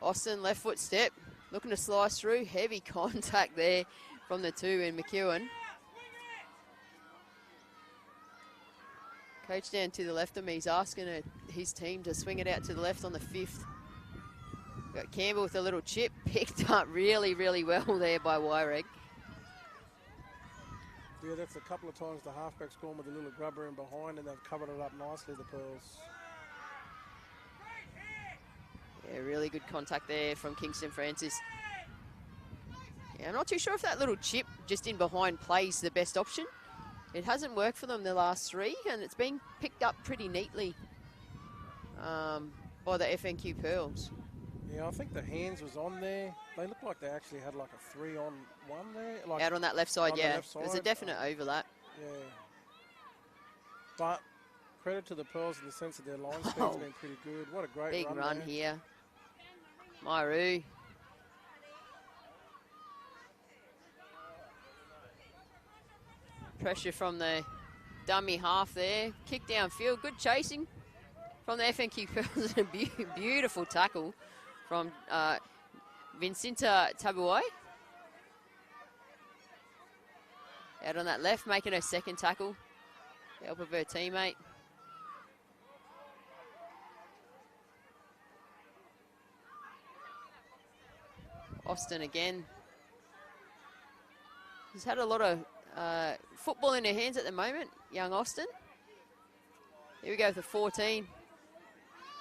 Austin, left foot step, looking to slice through. Heavy contact there from the 2 in McEwen. Coach down to the left of me, he's asking his team to swing it out to the left on the 5th. Got Campbell with a little chip, picked up really, really well there by Wyreg. Yeah, that's a couple of times the halfback's gone with a little grubber in behind, and they've covered it up nicely, the Pearls. Yeah, really good contact there from Kingston Francis. Yeah, I'm not too sure if that little chip just in behind plays the best option. It hasn't worked for them the last 3, and it's been picked up pretty neatly by the FNQ Pearls. Yeah, I think the hands was on there. They look like they actually had like a 3-on-1 there. Like out on that left side, yeah. Left side. There's a definite overlap. Yeah. But credit to the Pearls in the sense that their line speed's been pretty good. What a great big run there. here. Myru. Pressure from the dummy half there. Kick downfield. Good chasing from the FNQ Pearls. A beautiful tackle from Vincinta Tabuai. Out on that left, making her second tackle. Help of her teammate. Austin again. He's had a lot of football in her hands at the moment, young Austin. Here we go with the 14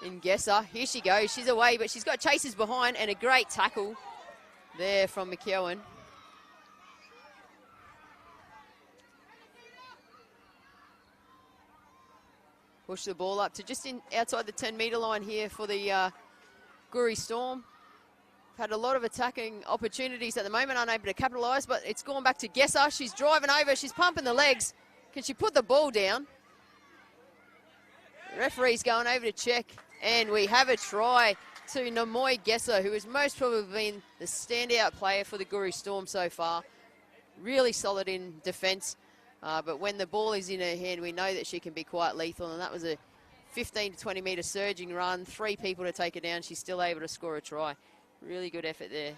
in Gesser. Here she goes. She's away, but she's got chasers behind and a great tackle there from McKeown. Push the ball up to just outside the 10-metre line here for the Goori Storm. Had a lot of attacking opportunities at the moment, unable to capitalise, but it's gone back to Gesser. She's driving over, she's pumping the legs. Can she put the ball down? The referee's going over to check, and we have a try to Namoy Gesser, who has most probably been the standout player for the Goori Storm so far. Really solid in defence, but when the ball is in her hand, we know that she can be quite lethal, and that was a 15 to 20 metre surging run, 3 people to take her down. She's still able to score a try. Really good effort there.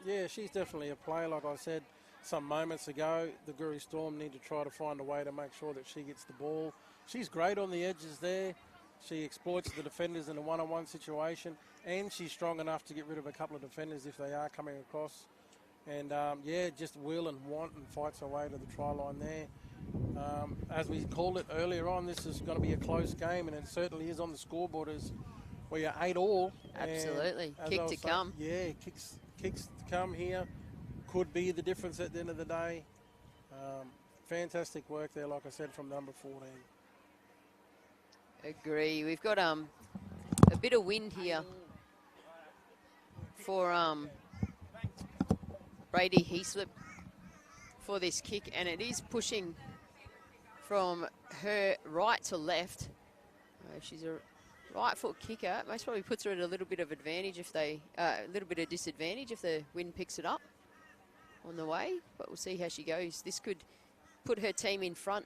Yeah, she's definitely a player. Like I said some moments ago, the Goori Storm need to try to find a way to make sure that she gets the ball. She's great on the edges there. She exploits the defenders in a one-on-one situation, and she's strong enough to get rid of a couple of defenders if they are coming across. And, yeah, just will and want and fights her way to the try line there. As we called it earlier on, this is going to be a close game, and it certainly is on the scoreboard as we are 8-all. Absolutely. Kick to come. Yeah, kicks to come here. Could be the difference at the end of the day. Fantastic work there, like I said, from number 14. Agree. We've got a bit of wind here for Brady Heaslip for this kick, and it is pushing from her right to left. She's a right foot kicker. Most probably puts her at a little bit of advantage if they, a little bit of disadvantage if the wind picks it up on the way, but we'll see how she goes. This could put her team in front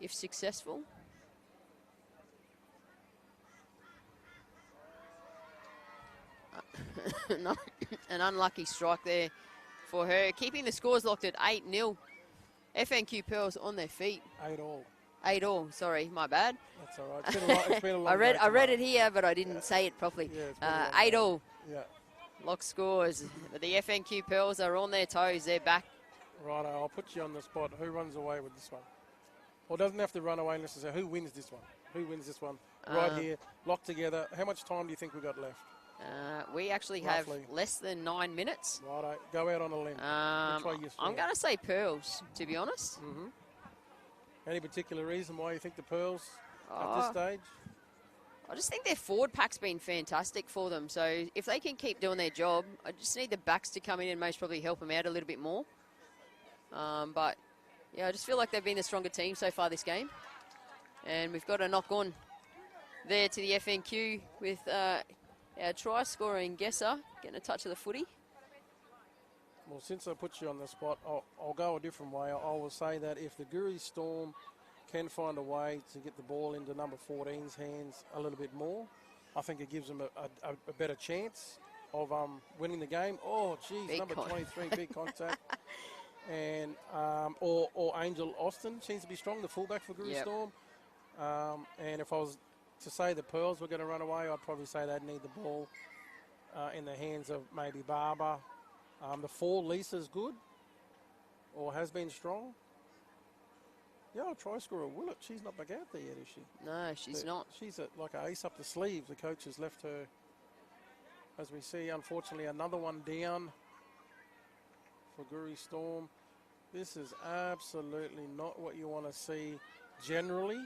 if successful. No, an unlucky strike there for her, keeping the scores locked at 8-0. FNQ Pearls on their feet. 8-all. 8-all. Sorry, my bad. That's all right. It's been a long I read day it here, but I didn't say it properly. Yeah, 8-all. Yeah. Lock scores. But the FNQ Pearls are on their toes. They're back. Right, I'll put you on the spot. Who runs away with this one? Or doesn't have to run away necessarily. Who wins this one? Who wins this one? Right here, locked together. How much time do you think we've got left? We actually Roughly. have less than 9 minutes. Righto, go out on a limb. I'm going to say Pearls, to be honest. Mm-hmm. Any particular reason why you think the Pearls at this stage? I just think their forward pack's been fantastic for them. So if they can keep doing their job, I just need the backs to come in and most probably help them out a little bit more. But, yeah, I just feel like they've been the stronger team so far this game. And we've got a knock on there to the FNQ with our try scoring Gesser getting a touch of the footy. Well, since I put you on the spot, I'll go a different way. I will say that if the Goori Storm can find a way to get the ball into number 14's hands a little bit more, I think it gives them a better chance of winning the game. Oh, geez, Big number 23, big contact. And or Angel Austin seems to be strong, the fullback for Goori Storm. And if I was to say the Pearls were going to run away, I'd probably say they'd need the ball in the hands of maybe Barber. The 4, Lisa's good, or has been strong. Yeah, I'll try scorer Willett. She's not back out there yet, is she? No, she's not. She's like an ace up the sleeve. The coach has left her, as we see, unfortunately, another one down for Goori Storm. This is absolutely not what you want to see generally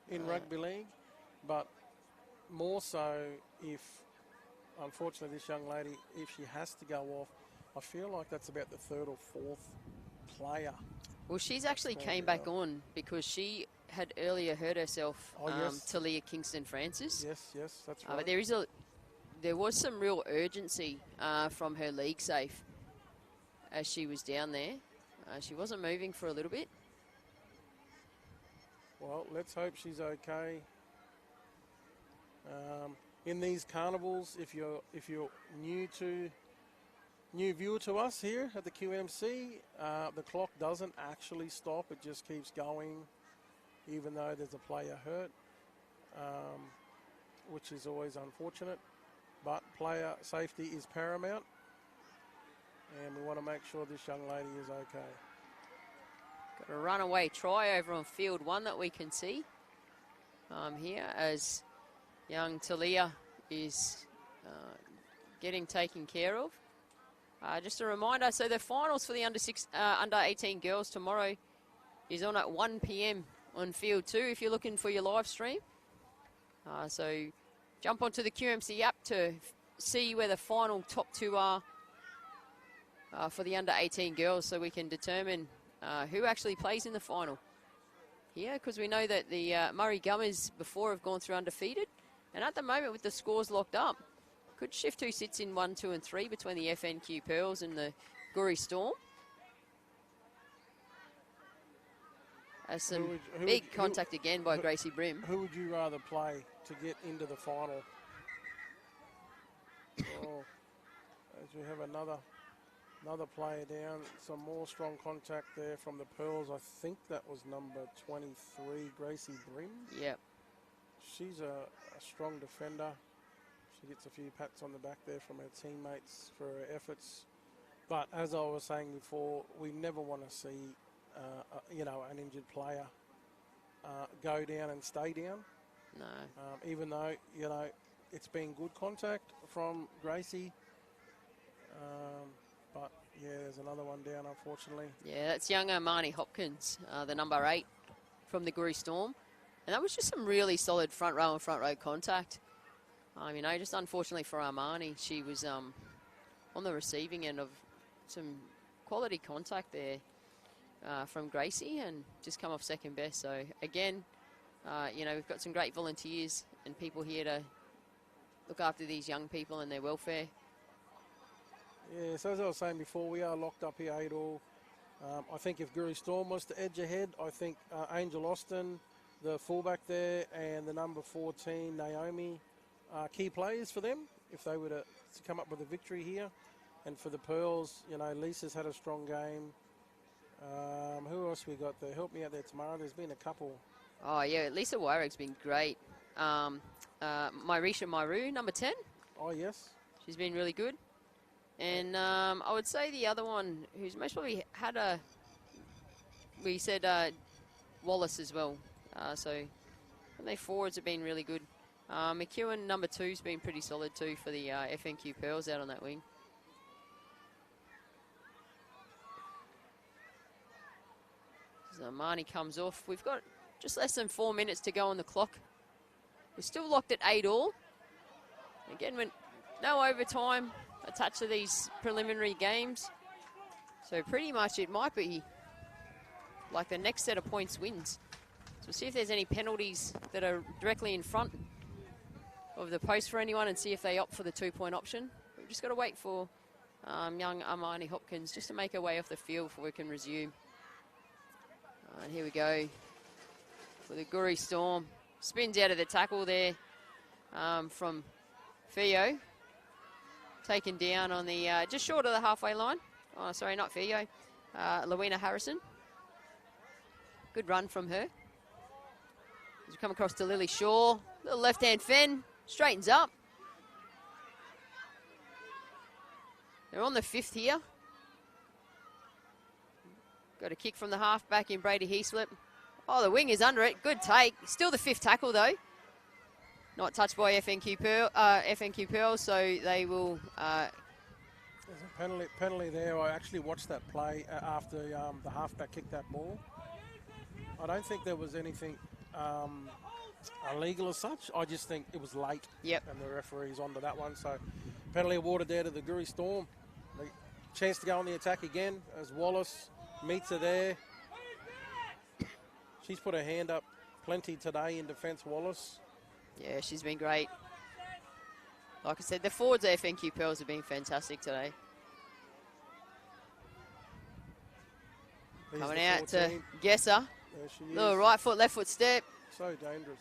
in rugby league, but more so if, unfortunately, this young lady, if she has to go off, I feel like that's about the 3rd or 4th player. Well, she's actually came back on because she had earlier hurt herself, Talia Kingston Francis. Yes, that's right. But there was some real urgency from her league safe as she was down there. She wasn't moving for a little bit. Well, let's hope she's okay. In these carnivals, if you're new viewer to us here at the QMC, the clock doesn't actually stop. It just keeps going, even though there's a player hurt, which is always unfortunate. But player safety is paramount, and we want to make sure this young lady is okay. Got a runaway try over on field 1 that we can see here as young Talia is getting taken care of. Just a reminder, so the finals for the under 18 girls tomorrow is on at 1 p.m. on field 2 if you're looking for your live stream. So jump onto the QMC app to see where the final top 2 are for the under 18 girls, so we can determine who actually plays in the final. Yeah, because we know that the Murray Gummers before have gone through undefeated, And at the moment, with the scores locked up, could shift who sits in 1, 2, and 3 between the FNQ Pearls and the Goori Storm. As some big contact again by Gracie Brim. Who would you rather play to get into the final? Oh, as we have another player down, some more strong contact there from the Pearls. I think that was number 23, Gracie Brim. Yep. She's a strong defender. She gets a few pats on the back there from her teammates for her efforts. But as I was saying before, we never want to see, an injured player go down and stay down. No. Even though, it's been good contact from Gracie. But, yeah, there's another one down, unfortunately. Yeah, that's young Armani Hopkins, the number 8 from the Goori Storm. And that was just some really solid front row and front row contact. Just unfortunately for Armani, she was on the receiving end of some quality contact there from Gracie and just come off second best. So, again, we've got some great volunteers and people here to look after these young people and their welfare. Yeah, so as I was saying before, we are locked up here 8-all. I think if Goori Storm was to edge ahead, I think Angel Austin, the fullback there, and the number 14, Naomi, are key players for them if they were to come up with a victory here. And for the Pearls, Lisa's had a strong game. Who else we got there? Help me out there tomorrow. There's been a couple. Oh, yeah, Lisa Wyrick's been great. Myrisha Maru, number 10. Oh, yes. She's been really good. And I would say the other one who's most probably had we said Wallace as well. So they forwards have been really good. McEwen, number 2's been pretty solid too for the FNQ Pearls out on that wing. So Marnie comes off. We've got just less than 4 minutes to go on the clock. We're still locked at 8-all. Again, no overtime attached to these preliminary games. So pretty much it might be like the next set of points wins. So we'll see if there's any penalties that are directly in front of the post for anyone and see if they opt for the 2-point option. We've just got to wait for young Armani Hopkins just to make her way off the field before we can resume. And here we go for the Goori Storm. Spins out of the tackle there from Fio. Taken down on the, just short of the halfway line. Oh, sorry, not Fio. Lowena Harrison. Good run from her. As we come across to Lily Shaw. Little left-hand fen. Straightens up. They're on the 5th here. Got a kick from the half-back in Brady Heaslip. Oh, the wing is under it. Good take. Still the 5th tackle, though. Not touched by FNQ Pearls, so they will... There's a penalty there. I actually watched that play after the halfback kicked that ball. I don't think there was anything illegal as such. I just think it was late. Yep. And the referee's onto that one. So penalty awarded there to the Goori Storm. The chance to go on the attack again as Wallace meets her there. She's put her hand up plenty today in defence, Wallace. Yeah, she's been great. Like I said, the forwards of FNQ Pearls have been fantastic today. Here's Coming the out 14. to Gesser. There she is. Little right foot, left foot step. So dangerous.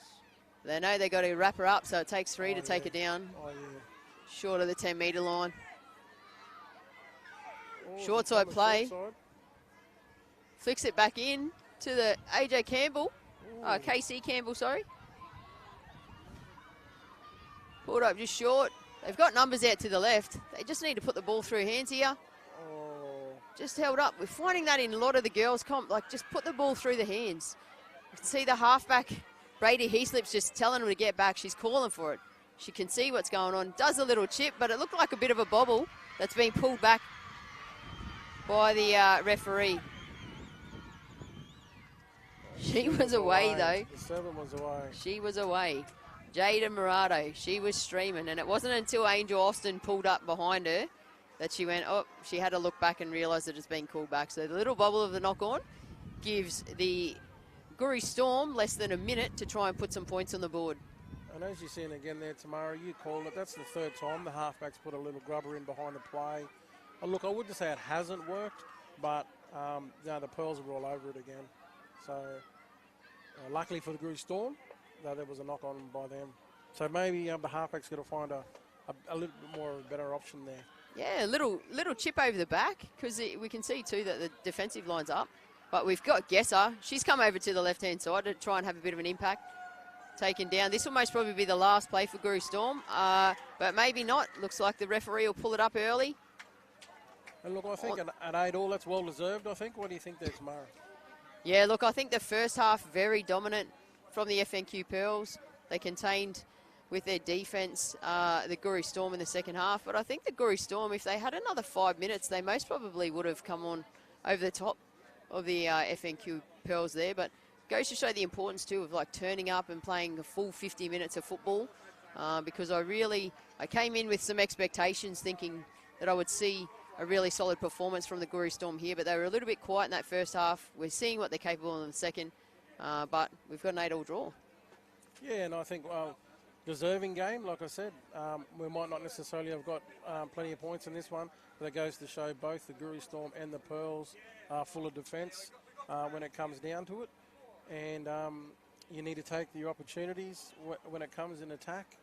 They know they got to wrap her up, so it takes 3 to take her down. Oh, yeah. Short of the 10-metre line. Oh, Short side play. Short side. Flicks it back in to the AJ Campbell. KC Campbell, sorry. Pulled up just short. They've got numbers out to the left. They just need to put the ball through hands here. Oh. Just held up. We're finding that in a lot of the girls' comp. Like, just put the ball through the hands. You can see the halfback, Brady Heaslip's just telling her to get back. She's calling for it. She can see what's going on. Does a little chip, but it looked like a bit of a bobble that's been pulled back by the referee. She was away, though. The 7 was away. She was away. Jada Murado, she was streaming, and it wasn't until Angel Austin pulled up behind her that she went, oh, she had to look back and realise that it's been called back. So the little bubble of the knock-on gives the Goori Storm less than a minute to try and put some points on the board. And as you're seeing again there, Tamara, you called it. That's the third time the halfbacks put a little grubber in behind the play. Look, I wouldn't say it hasn't worked, but the Pearls are all over it again. So luckily for the Goori Storm, though there was a knock on by them. So maybe the halfback's got to find a little bit more of a better option there. Yeah, a little chip over the back, because we can see too that the defensive line's up. But we've got Gesser. She's come over to the left-hand side to try and have a bit of an impact. Taken down. This will most probably be the last play for Goori Storm, but maybe not. Looks like the referee will pull it up early. And look, I think at 8-all, that's well deserved, I think. What do you think there, Tamara? Yeah, look, I think the first half very dominant from the FNQ Pearls. They contained with their defence the Goori Storm in the second half, but I think the Goori Storm, if they had another 5 minutes, they most probably would have come on over the top of the FNQ Pearls there. But goes to show the importance too of like turning up and playing a full 50 minutes of football, because I came in with some expectations thinking that I would see a really solid performance from the Goori Storm here, but they were a little bit quiet in that first half. We're seeing what they're capable of in the second, but we've got an 8-all draw. Yeah, and I think, deserving game, like I said. We might not necessarily have got plenty of points in this one, but it goes to show both the Goori Storm and the Pearls are full of defence when it comes down to it. And you need to take your opportunities when it comes in attack.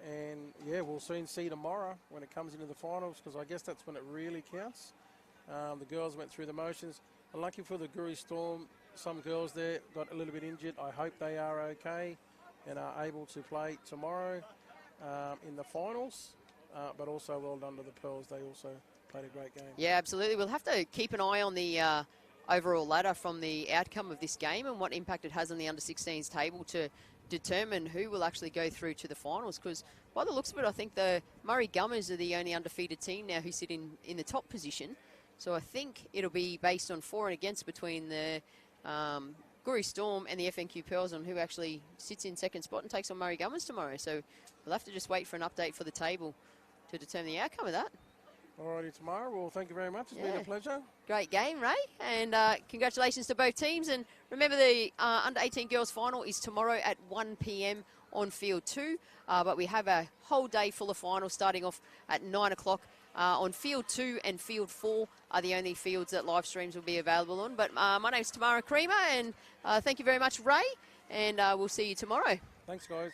And, yeah, we'll soon see tomorrow when it comes into the finals, because I guess that's when it really counts. The girls went through the motions. And lucky for the Goori Storm, some girls there got a little bit injured. I hope they are okay and are able to play tomorrow in the finals. But also well done to the Pearls. They also played a great game. Yeah, absolutely. We'll have to keep an eye on the overall ladder from the outcome of this game and what impact it has on the under-16s table to determine who will actually go through to the finals, because by the looks of it, I think the Murray Gummers are the only undefeated team now who sit in the top position. So I think it'll be based on for and against between the Goori Storm and the FNQ Pearls on who actually sits in second spot and takes on Murray Gummers tomorrow. So we'll have to just wait for an update for the table to determine the outcome of that. Alrighty, Tamara. Well, thank you very much. It's been a pleasure. Great game, Ray. And congratulations to both teams. And remember, the under-18 girls final is tomorrow at 1 p.m. on Field 2. But we have a whole day full of finals starting off at 9 o'clock. On Field 2 and Field 4 are the only fields that live streams will be available on. But my name's Tamara Creamer, and thank you very much, Ray. And we'll see you tomorrow. Thanks, guys.